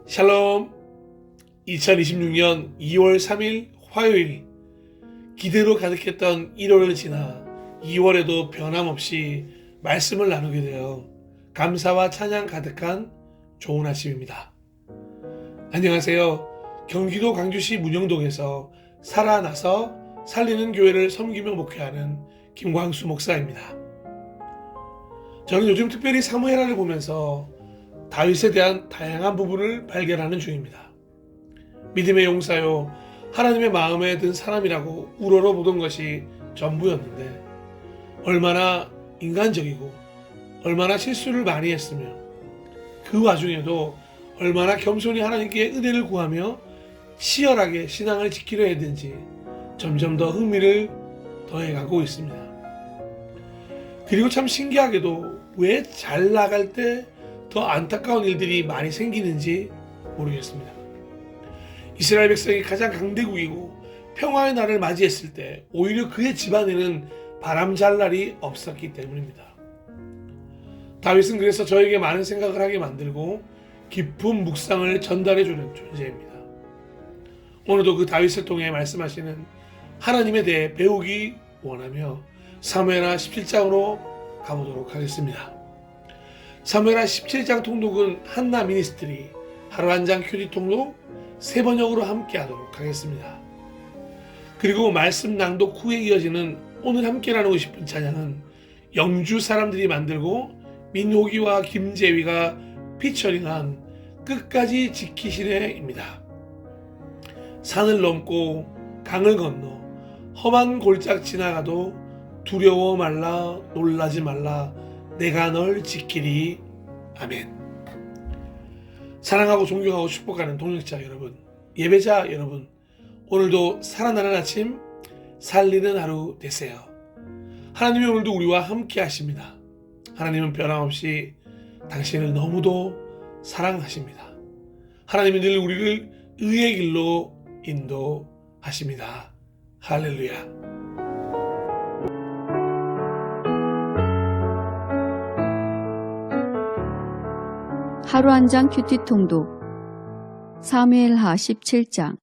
샬롬. 2026년 2월 3일 화요일, 기대로 가득했던 1월을 지나 2월에도 변함없이 말씀을 나누게 되어 감사와 찬양 가득한 좋은 아침입니다. 안녕하세요. 경기도 광주시 문영동에서 살아나서 살리는 교회를 섬기며 목회하는 김광수 목사입니다. 저는 요즘 특별히 사무엘하를 보면서 다윗에 대한 다양한 부분을 발견하는 중입니다. 믿음의 용사요, 하나님의 마음에 든 사람이라고 우러러보던 것이 전부였는데 얼마나 인간적이고 얼마나 실수를 많이 했으며 그 와중에도 얼마나 겸손히 하나님께 은혜를 구하며 치열하게 신앙을 지키려 했는지 점점 더 흥미를 더해가고 있습니다. 그리고 참 신기하게도 왜 잘 나갈 때 더 안타까운 일들이 많이 생기는지 모르겠습니다. 이스라엘 백성이 가장 강대국이고 평화의 날을 맞이했을 때 오히려 그의 집안에는 바람잘 날이 없었기 때문입니다. 다윗은 그래서 저에게 많은 생각을 하게 만들고 깊은 묵상을 전달해 주는 존재입니다. 오늘도 그 다윗을 통해 말씀하시는 하나님에 대해 배우기 원하며 사무엘하 17장으로 가보도록 하겠습니다. 사무엘하 17장 통독은 한나 미니스트리 하루 한 장 큐티 통독 3번역으로 함께 하도록 하겠습니다. 그리고 말씀 낭독 후에 이어지는 오늘 함께 나누고 싶은 찬양은 영주 사람들이 만들고 민호기와 김재위가 피처링한 끝까지 지키시네입니다. 산을 넘고 강을 건너 험한 골짝 지나가도 두려워 말라, 놀라지 말라, 내가 널 지키리. 아멘. 사랑하고 존경하고 축복하는 동역자 여러분, 예배자 여러분, 오늘도 살아나는 아침, 살리는 하루 되세요. 하나님이 오늘도 우리와 함께 하십니다. 하나님은 변함없이 당신을 너무도 사랑하십니다. 하나님은 늘 우리를 의의 길로 인도하십니다. 할렐루야. 하루 한 장 큐티 통독 사무엘하 17장.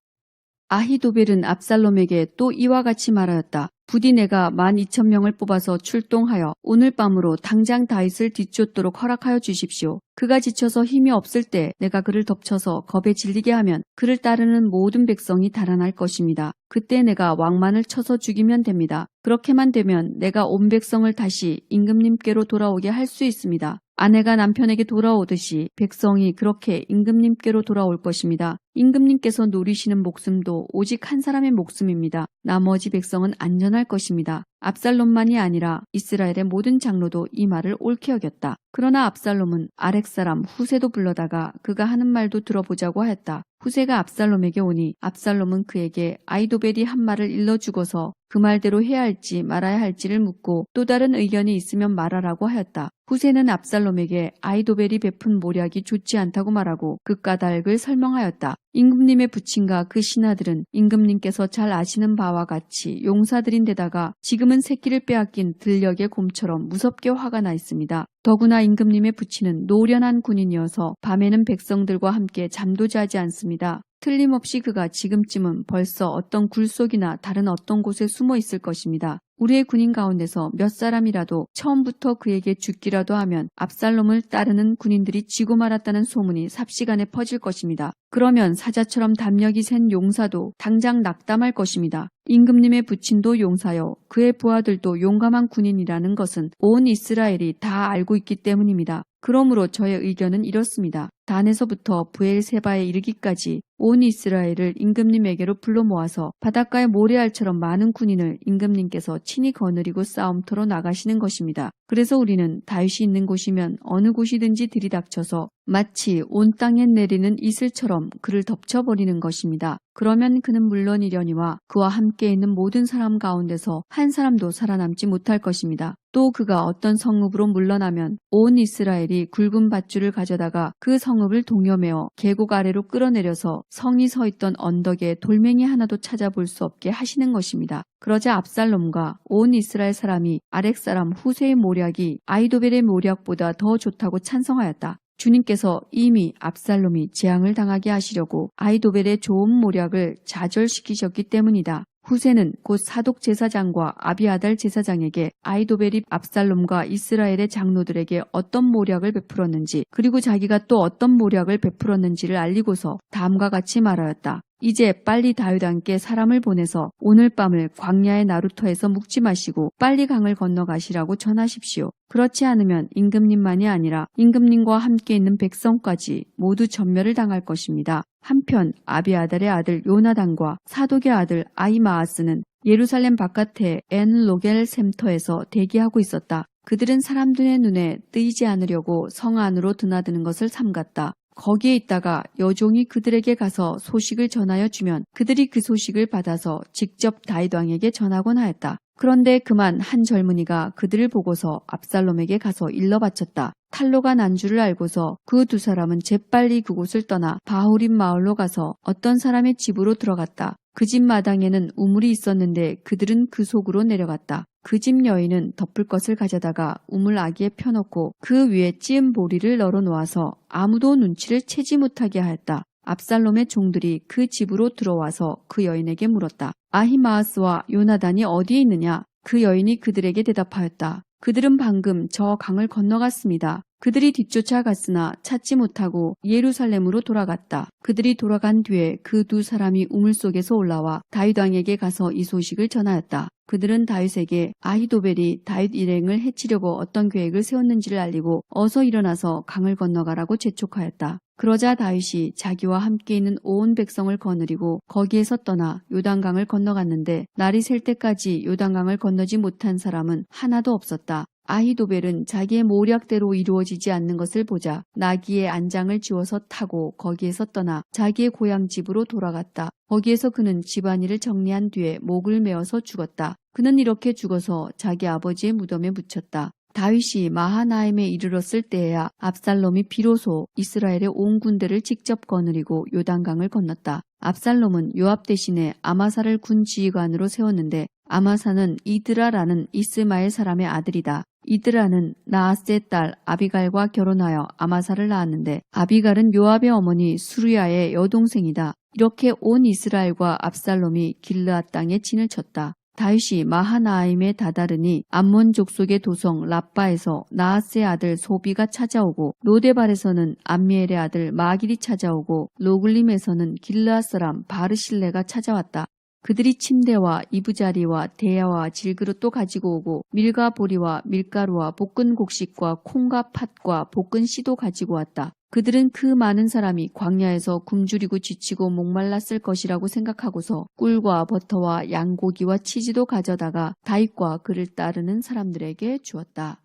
아히도벨은 압살롬에게 또 이와 같이 말하였다. 부디 내가 12,000명을 뽑아서 출동하여 오늘 밤으로 당장 다윗을 뒤쫓도록 허락하여 주십시오. 그가 지쳐서 힘이 없을 때 내가 그를 덮쳐서 겁에 질리게 하면 그를 따르는 모든 백성이 달아날 것입니다. 그때 내가 왕만을 쳐서 죽이면 됩니다. 그렇게만 되면 내가 온 백성을 다시 임금님께로 돌아오게 할 수 있습니다. 아내가 남편에게 돌아오듯이 백성이 그렇게 임금님께로 돌아올 것입니다. 임금님께서 노리시는 목숨도 오직 한 사람의 목숨입니다. 나머지 백성은 안전할 것입니다. 압살롬만이 아니라 이스라엘의 모든 장로도 이 말을 옳게 여겼다. 그러나 압살롬은 아렉 사람 후세도 불러다가 그가 하는 말도 들어보자고 하였다. 후세가 압살롬에게 오니 압살롬은 그에게 아히도벨이 한 말을 일러주고서 그 말대로 해야 할지 말아야 할지를 묻고 또 다른 의견이 있으면 말하라고 하였다. 후세는 압살롬에게 아히도벨이 베푼 모략이 좋지 않다고 말하고 그 까닭을 설명하였다. 임금님의 부친과 그 신하들은 임금님께서 잘 아시는 바와 같이 용사들인데다가 지금은 새끼를 빼앗긴 들녘의 곰처럼 무섭게 화가 나 있습니다. 더구나 임금님의 부친은 노련한 군인이어서 밤에는 백성들과 함께 잠도 자지 않습니다. 틀림없이 그가 지금쯤은 벌써 어떤 굴속이나 다른 어떤 곳에 숨어 있을 것입니다. 우리의 군인 가운데서 몇 사람이라도 처음부터 그에게 죽기라도 하면 압살롬을 따르는 군인들이 지고 말았다는 소문이 삽시간에 퍼질 것입니다. 그러면 사자처럼 담력이 센 용사도 당장 낙담할 것입니다. 임금님의 부친도 용사요, 그의 부하들도 용감한 군인이라는 것은 온 이스라엘이 다 알고 있기 때문입니다. 그러므로 저의 의견은 이렇습니다. 단에서부터 브엘세바에 이르기까지 온 이스라엘을 임금님에게로 불러 모아서 바닷가의 모래알처럼 많은 군인을 임금님께서 친히 거느리고 싸움터로 나가시는 것입니다. 그래서 우리는 다윗이 있는 곳이면 어느 곳이든지 들이닥쳐서 마치 온 땅에 내리는 이슬처럼 그를 덮쳐버리는 것입니다. 그러면 그는 물론이려니와 그와 함께 있는 모든 사람 가운데서 한 사람도 살아남지 못할 것입니다. 또 그가 어떤 성읍으로 물러나면 온 이스라엘이 굵은 밧줄을 가져다가 그 성읍을 동여매어 계곡 아래로 끌어내려서 성이 서 있던 언덕에 돌멩이 하나도 찾아볼 수 없게 하시는 것입니다. 그러자 압살롬과 온 이스라엘 사람이 아렉 사람 후세의 모략이 아히도벨의 모략보다 더 좋다고 찬성하였다. 주님께서 이미 압살롬이 재앙을 당하게 하시려고 아히도벨의 좋은 모략을 좌절시키셨기 때문이다. 후세는 곧 사독 제사장과 아비아달 제사장에게 아히도벨이 압살롬과 이스라엘의 장로들에게 어떤 모략을 베풀었는지 그리고 자기가 또 어떤 모략을 베풀었는지를 알리고서 다음과 같이 말하였다. 이제 빨리 다윗 왕께 사람을 보내서 오늘 밤을 광야의 나루터에서 묵지 마시고 빨리 강을 건너가시라고 전하십시오. 그렇지 않으면 임금님만이 아니라 임금님과 함께 있는 백성까지 모두 전멸을 당할 것입니다. 한편 아비아달의 아들 요나단과 사독의 아들 아히마아스는 예루살렘 바깥의 엔로겔 샘터에서 대기하고 있었다. 그들은 사람들의 눈에 뜨이지 않으려고 성 안으로 드나드는 것을 삼갔다. 거기에 있다가 여종이 그들에게 가서 소식을 전하여 주면 그들이 그 소식을 받아서 직접 다윗 왕에게 전하곤 하였다. 그런데 그만 한 젊은이가 그들을 보고서 압살롬에게 가서 일러 바쳤다. 탈로가 난 줄을 알고서 그 두 사람은 재빨리 그곳을 떠나 바후림 마을로 가서 어떤 사람의 집으로 들어갔다. 그 집 마당에는 우물이 있었는데 그들은 그 속으로 내려갔다. 그 집 여인은 덮을 것을 가져다가 우물 아기에 펴놓고 그 위에 찌은 보리를 널어 놓아서 아무도 눈치를 채지 못하게 하였다. 압살롬의 종들이 그 집으로 들어와서 그 여인에게 물었다. 아히마아스와 요나단이 어디에 있느냐? 그 여인이 그들에게 대답하였다. 그들은 방금 저 강을 건너갔습니다. 그들이 뒤쫓아갔으나 찾지 못하고 예루살렘으로 돌아갔다. 그들이 돌아간 뒤에 그 두 사람이 우물 속에서 올라와 다윗 왕에게 가서 이 소식을 전하였다. 그들은 다윗에게 아히도벨이 다윗 일행을 해치려고 어떤 계획을 세웠는지를 알리고 어서 일어나서 강을 건너가라고 재촉하였다. 그러자 다윗이 자기와 함께 있는 온 백성을 거느리고 거기에서 떠나 요단강을 건너갔는데 날이 셀 때까지 요단강을 건너지 못한 사람은 하나도 없었다. 아히도벨은 자기의 모략대로 이루어지지 않는 것을 보자 나귀의 안장을 지워서 타고 거기에서 떠나 자기의 고향 집으로 돌아갔다. 거기에서 그는 집안일을 정리한 뒤에 목을 메어서 죽었다. 그는 이렇게 죽어서 자기 아버지의 무덤에 묻혔다. 다윗이 마하나임에 이르렀을 때에야 압살롬이 비로소 이스라엘의 온 군대를 직접 거느리고 요단강을 건넜다. 압살롬은 요압 대신에 아마사를 군 지휘관으로 세웠는데 아마사는 이드라라는 이스마엘 사람의 아들이다. 이드라는 나아스의 딸 아비갈과 결혼하여 아마사를 낳았는데 아비갈은 요압의 어머니 수르야의 여동생이다. 이렇게 온 이스라엘과 압살롬이 길르앗 땅에 진을 쳤다. 다윗이 마하나임에 다다르니 암몬 족속의 도성 라빠에서 나하스의 아들 소비가 찾아오고 로데발에서는 암미엘의 아들 마길이 찾아오고 로글림에서는 길르앗 사람 바르실레가 찾아왔다. 그들이 침대와 이부자리와 대야와 질그릇도 가지고 오고 밀과 보리와 밀가루와 볶은 곡식과 콩과 팥과 볶은 씨도 가지고 왔다. 그들은 그 많은 사람이 광야에서 굶주리고 지치고 목말랐을 것이라고 생각하고서 꿀과 버터와 양고기와 치즈도 가져다가 다윗과 그를 따르는 사람들에게 주었다.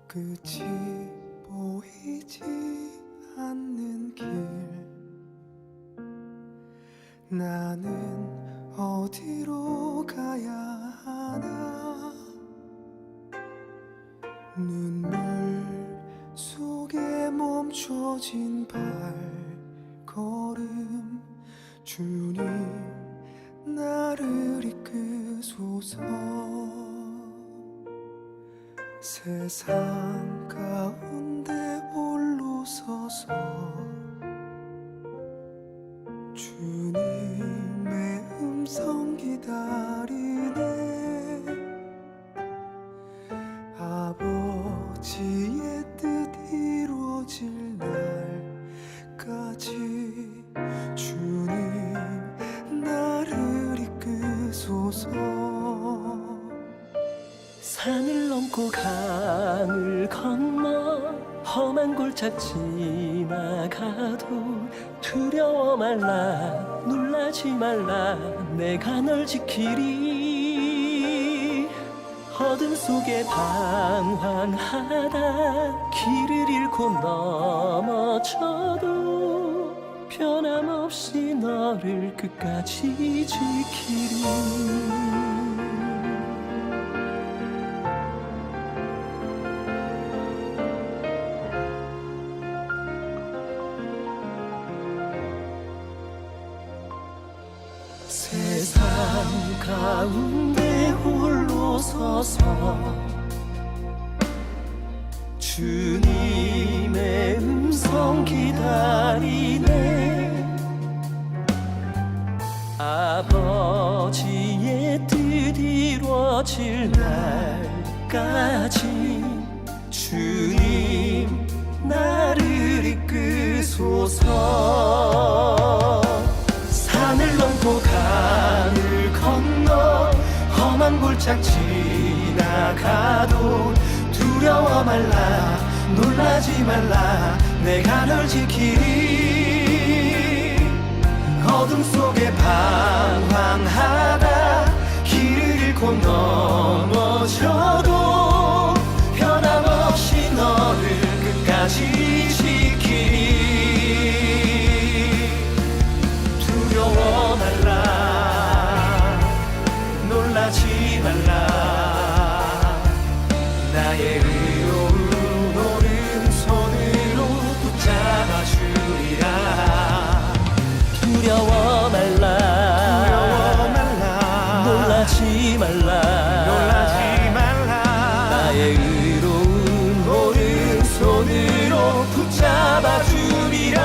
끝이 보이지 않는 길 나는 어디로 가야 하나 눈물 속에 멈춰진 발걸음 주님 나를 이끄소서 세상 가운데 홀로 서서 주님의 음성 기다리네 아버지의 뜻 이루어질 날까지 주님 나를 이끄소서 산을 넘고 강을 건너 험한 골짝 지나가도 두려워 말라 놀라지 말라 내가 널 지키리 어둠 속에 방황하다 길을 잃고 넘어져도 변함없이 너를 끝까지 지키리. 세상 가운데 홀로 서서 주님의 음성 기다리네. 아버지의 뜻 이루어질 날까지 주님 나를 이끄소서. 산을 넘고 강을 건너 험한 골짝 지나가도 두려워 말라 놀라지 말라 내가 널 지키리. 어둠 속에 방황하다 길을 잃고 넘어져도 변함없이 너를 끝까지 지키리. 두려워 말라 놀라지 말라 나의 의로운 오른손으로 붙잡아 주리라. 두려워 말라 놀라지 말라 나의 의로운 오른손으로 붙잡아 주리라.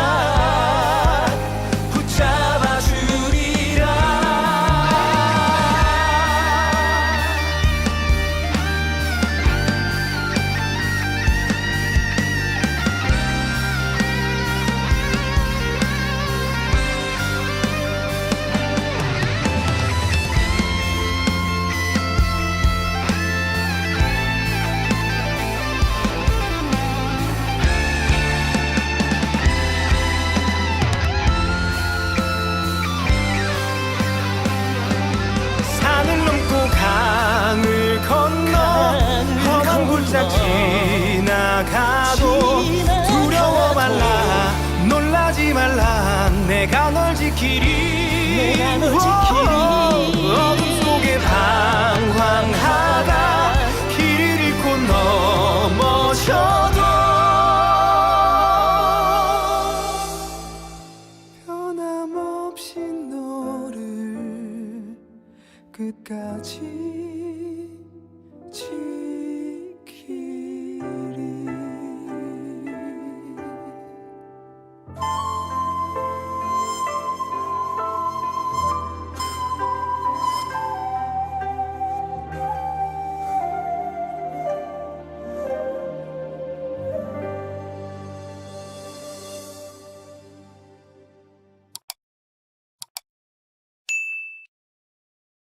붙잡아 주리라. 산을 넘고 강을 건너 험한 골짝 지나가도 두려워 말라 놀라지 말라 내가 널 지키리. 어둠 속에 방황하다 길을 잃고 넘어져도 변함없이 너를 끝까지 지키리.